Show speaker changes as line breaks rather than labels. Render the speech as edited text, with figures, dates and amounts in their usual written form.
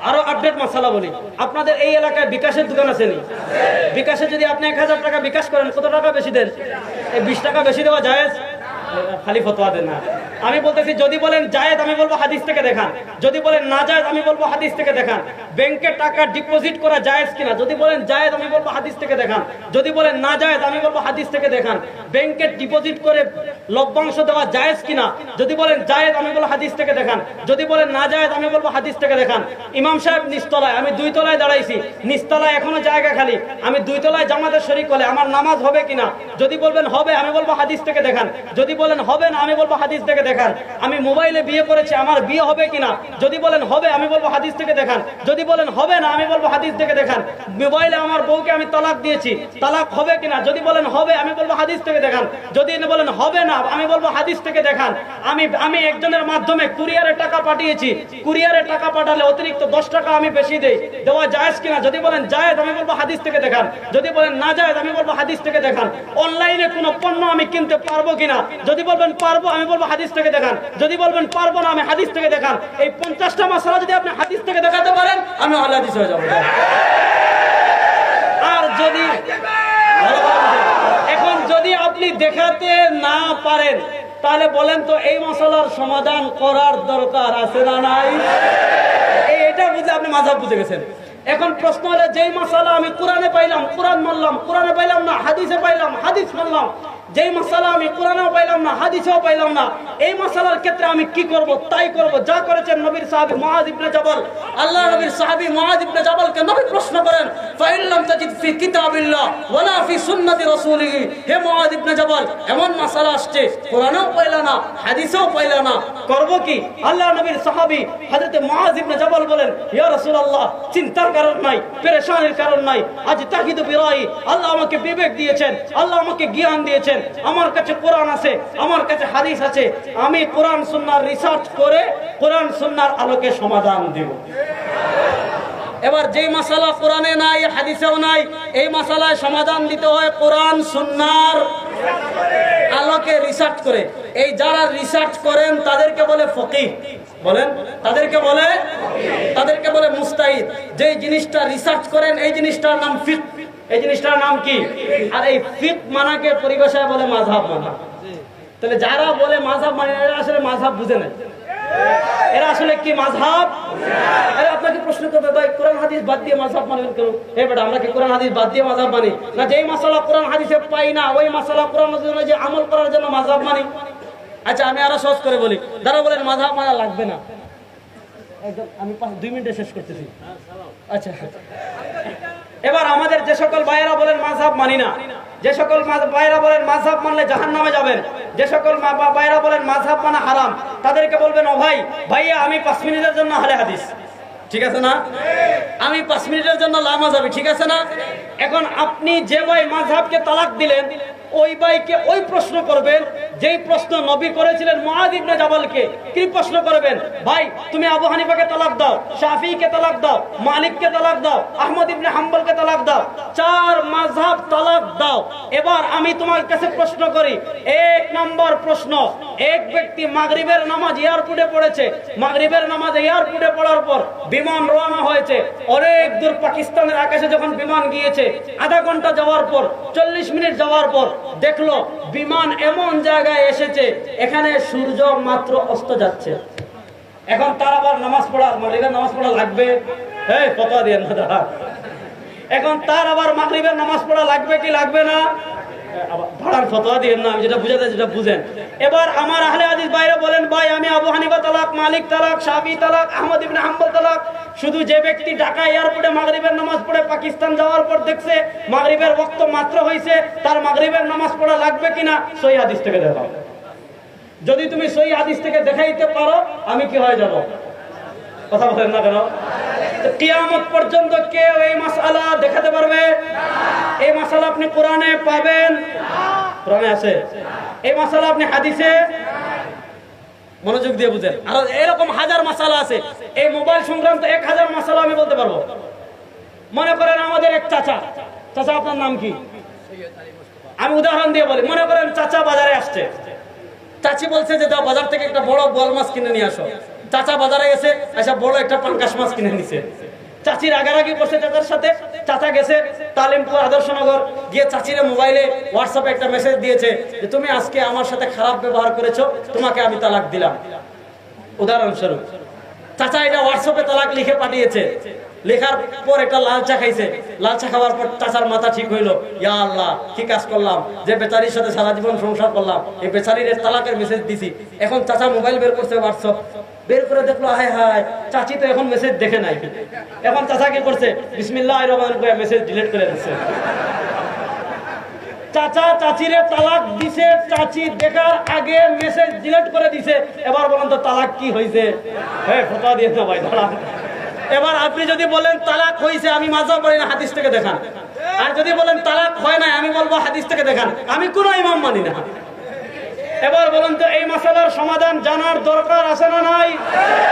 আরো আপডেট মশালা বলি, আপনাদের এই এলাকায় বিকাশের দোকান আছে নি? বিকাশে যদি আপনি 1000 টাকা বিকাশ করেন, কত টাকা বেশি দেন? 20 টাকা বেশি দেওয়া জায়েজ? খালি ফতোয়া দেন না। আমি বলতেছি, যদি বলেন জায়েজ আমি বলবো হাদিস থেকে দেখান, যদি বলেন না জায়েজ আমি বলবো হাদিস থেকে দেখান। ব্যাংকে টাকা ডিপোজিট করা জায়েজ কিনা, যদি বলেন জায়েজ আমি বলবো হাদিস থেকে দেখান, যদি বলেন না জায়েজ আমি বলবো হাদিস থেকে দেখান। ব্যাংকে ডিপোজিট করে লভ্যাংশ দেওয়া জায়েজ কিনা, যদি বলেন জায়েজ আমি বলবো হাদিস থেকে দেখান, যদি বলেন না জায়েজ আমি বলবো হাদিস থেকে দেখান। ইমাম সাহেব নিচতলায়, আমি 2 তলায় দাঁড়াইছি, নিচতলায় এখনো জায়গা খালি, আমি 2 তলায় জামাতের শরীক হলে আমার নামাজ হবে কিনা, যদি বলবেন হবে আমি বলবো হাদিস থেকে দেখান, যদি বলেন হবে না আমি বলবো হাদিস থেকে দেখান। আমি মোবাইলে বিয়ে করেছি, আমার বিয়ে হবে কিনা, যদি বলেন হবে আমি বলবো হাদিস থেকে দেখান, যদি বলেন হবে না আমি বলবো হাদিস থেকে দেখান। মোবাইলে আমার বউকে আমি তালাক দিয়েছি, তালাক হবে কিনা, যদি বলেন হবে আমি বলবো হাদিস থেকে দেখান, যদি বলেন হবে না আমি বলবো হাদিস থেকে দেখান। আমি একজনের মাধ্যমে কুরিয়ারে টাকা পাঠিয়েছি, কুরিয়ারে টাকা পাঠালে অতিরিক্ত 10 টাকা আমি বেশি দেই, দেওয়া জায়েজ কিনা, যদি বলেন জায়েজ আমি বলবো হাদিস থেকে দেখান, যদি বলেন না জায়েজ আমি বলবো হাদিস থেকে দেখান। অনলাইনে কোনো পণ্য আমি কিনতে পারবো কিনা, যদি বলবেন পারবো আমি বলবো হাদিস থেকে দেখান, যদি বলবেন পারবো না আমি হাদিস থেকে দেখান। এই 50টা মাসআলা যদি আপনি হাদিস থেকে দেখাতে পারেন, আমি আহলে হাদিস হয়ে যাব। আর যদি এখন যদি আপনি দেখাতে না পারেন, তাহলে বলেন তো এই মশলার সমাধান করার দরকার আছে না নাই? এটা বুঝে আপনি মাযহাব বুঝে গেছেন। এখন প্রশ্ন হলো, যেই মশলা আমি কোরআনে পাইলাম কোরআন মানলাম, কোরআনে পাইলাম না হাদিসে পাইলাম হাদিস মানলাম, যেই মশলা আমি কোরআনেও পাইলাম না হাদিসেও পাইলাম না, এই মশলার ক্ষেত্রে আমি কি করব? তাই করব যা করেছেন নবীর সাহাবী মুআয ইবনে জাবাল। আল্লাহ নবীর সাহাবী মুআয ইবনে জাবালকে নবী প্রশ্ন করেন, ফাইল্লাম তাজিদ ফি কিতাবিল্লাহ ওয়ালা ফি সুন্নতি রাসূলিহি, হে মুআয ইবনে জাবাল, এমন মশলা আসছে কোরআনেও পাইলা না হাদিসেও পাইলা না, করব কি? আল্লাহ নবীর সাহাবী হযরত মুআয ইবনে জাবাল বলেন, ইয়া রাসূলুল্লাহ, চিন্তার কারণ নাই, পেরেশানির কারণ নাই, আজ তাহিদু বিরাই, আল্লাহ আমাকে বিবেক দিয়েছেন, আল্লাহ আমাকে জ্ঞান দিয়েছেন, আমার কাছে কোরআন আছে, আমার কাছে হাদিস আছে, আমি কোরআন সুন্নাহর রিসার্চ করে কোরআন সুন্নাহর আলোকে সমাধান দেব। এবার যেই মাসালা কোরআনে নাই হাদিসেও নাই, এই মাসালায় সমাধান দিতে হয় কোরআন সুন্নাহর আলোকে রিসার্চ করে। এই যারা রিসার্চ করেন তাদেরকে বলে ফকিহ, বলেন তাদেরকে বলে মুস্তাহিদ। যেই জিনিসটা রিসার্চ করেন এই জিনিসটার নাম ফিকহ, এই জিনিসটার নাম কি? আর এই ফিকহ মানাকে পরিভাষায় বলে মাযহাব মানা। তাহলে যারা বলে মাযহাব মানে, এরা আসলে মাযহাব বুঝে না, এরা আসলে কি মাযহাব? আরে আপনাকে প্রশ্ন করবে, ভাই কোরআন হাদিস বাদ দিয়ে মাযহাব মানবেন কেন? এই বেটা, আমরা কি কোরআন হাদিস বাদ দিয়ে মাযহাব মানি না? যেই মাসালা কোরআন হাদিসে পাই না ওই মাসালা কোরআন হাদিসে যে আমল করার জন্য মাযহাব মানি। আচ্ছা আমি আরো সহজ করে বলি, যারা বলেন মাযহাব মানা লাগবে না, একদম আমি 2 মিনিটে শেষ করতেছি। আচ্ছা, এবার আমাদের যে সকল ভাইয়েরা বলেন মাযহাব মানি না, যে সকল ভাইয়েরা বলেন মাযহাব মানলে জাহান্নামে যাবেন, যে সকল ভাইয়েরা বলেন মাযহাব মানা হারাম, তাদেরকে বলবেন, ও ভাইয়া আমি 5 মিনিটের জন্য আহলে হাদিস, ঠিক আছে না? আমি 5 মিনিটের জন্য লা মাযহাবি, ঠিক আছে না? এখন আপনি যে ভাই মাযহাবকে তালাক দিলেন, ওই ভাইকে ওই প্রশ্ন করবেন যেই প্রশ্ন নবী করেছিলেন মুআয ইবনে জাবালকে। কি প্রশ্ন করবেন? ভাই তুমি আবু হানিফাকে তালাক দাও, শাফিঈকে তালাক দাও, মালিককে তালাক দাও, আহমদ ইবনে হাম্বলকে তালাক দাও, 4 মাযহাব তালাক দাও। এবার আমি তোমার কাছে প্রশ্ন করি, 1 নম্বর প্রশ্ন, এক ব্যক্তি মাগরিবের নামাজ এয়ারপোর্টে পড়েছে, মাগরিবের নামাজ এয়ারপোর্টে পড়ার পর বিমান রওনা হয়েছে, অনেক দূর পাকিস্তানের আকাশে যখন বিমান গিয়েছে, আধা ঘন্টা যাওয়ার পর 40 মিনিট যাওয়ার পর দেখলো বিমান এমন জায়গায় এসেছে এখানে সূর্য মাত্র অস্ত যাচ্ছে। এখন তার আবার নামাজ পড়া, মাগরিবের নামাজ পড়া লাগবে? এই ফতোয়া দেন না দাদা। এখন তার আবার মাগরিবের নামাজ পড়া লাগবে কি লাগবে না? ভাড়ার ফতোয়া দিয়েন না, আমি যেটা বুঝাতে যেটা বুঝেন। এবার আমার আহলে হাদিস ভাইরা বলেন, ভাই আমি আবু হানিফা তালাক, মালিক তালাক, শাফিঈ তালাক, আহমদ ইবনে হাম্বল তালাক। শুধু যে ব্যক্তি ঢাকা এয়ারপোর্টে মাগরিবের নামাজ পড়ে পাকিস্তান যাওয়ার পর দেখছে মাগরিবের ওয়াক্ত মাত্র হয়েছে, তার মাগরিবের নামাজ পড়া লাগবে কিনা সহিহ হাদিস থেকে দেখাও। যদি তুমি সহিহ হাদিস থেকে দেখাইতে পারো, আমি কি হয়ে যাব? কথা বলেন না কেন? কিয়ামত পর্যন্ত কেউ এই মাসআলা দেখাতে পারবে না। এই মাসআলা আপনি কোরআনে পাবেন না, কোরআনে আছে। এই মাসআলা আপনি হাদিসে, মনোযোগ দিয়ে বুঝেন। আর এরকম হাজার মাসআলা আছে। এই মোবাইল সংক্রান্ত 1000 মাসআলা আমি বলতে পারবো। মনে করেন আমাদের এক চাচা, চাচা আপনার নাম কি? আমি উদাহরণ দিয়ে বলি, মনে করেন চাচা বাজারে আসছে, চাচি বলছে যে যাও বাজার থেকে একটা বড় বোয়াল মাছ কিনে নিয়ে আসো। চাচা বাজারে গেছে, আচ্ছা বড় একটা পাঙ্কাশ মাছ কিনে নিছে। চাচি রাগারাগি করছে চাচার সাথে। চাচা গেছে তালিমপুর আদর্শনগর, গিয়ে চাচিরে মোবাইলে হোয়াটসঅ্যাপে একটা মেসেজ দিয়েছে যে তুমি আজকে আমার সাথে খারাপ ব্যবহার করেছো, তোমাকে আমি তালাক দিলাম। উদাহরণস্বরূপ চাচা এটা হোয়াটসঅ্যাপে তালাক লিখে পাঠিয়েছে। লেখার পর একটা লাল চা খাইছে। লাল চা খাওয়ার পর চাচার মাথা ঠিক হইলো, ইয়া আল্লাহ কি কাজ করলাম, যে বেচারির সাথে সারা জীবন সংসার করলাম, এই বেচারির তালাকের মেসেজ দিছি। এখন চাচা মোবাইল বের করছে, হোয়াটসঅ্যাপ বের করে দেখলো, হায় হায় চাচি তো এখন মেসেজ দেখে নাই। এখন চাচা কি করছে, বিসমিল্লাহির রহমানির রহিম মেসেজ ডিলিট করে দিচ্ছে। চাচা চাচিরে তালাক দিছে, চাচি দেখার আগে মেসেজ ডিলিট করে দিছে। এবার বলেন তো তালাক কি হয়েছে? হ্যাঁ ফতোয়া দিয়ে না ভাই, দাঁড়ান। এবার আপনি যদি বলেন তালাক হয়েছে, আমি মাযহাব পড়ি না, হাদিস থেকে দেখান। আর যদি বলেন তালাক হয় না, আমি বলবো হাদিস থেকে দেখান। আমি কোনো ইমাম মানি না। এবার বলেন তো এই মাসালার সমাধান জানার দরকার আছে না নাই?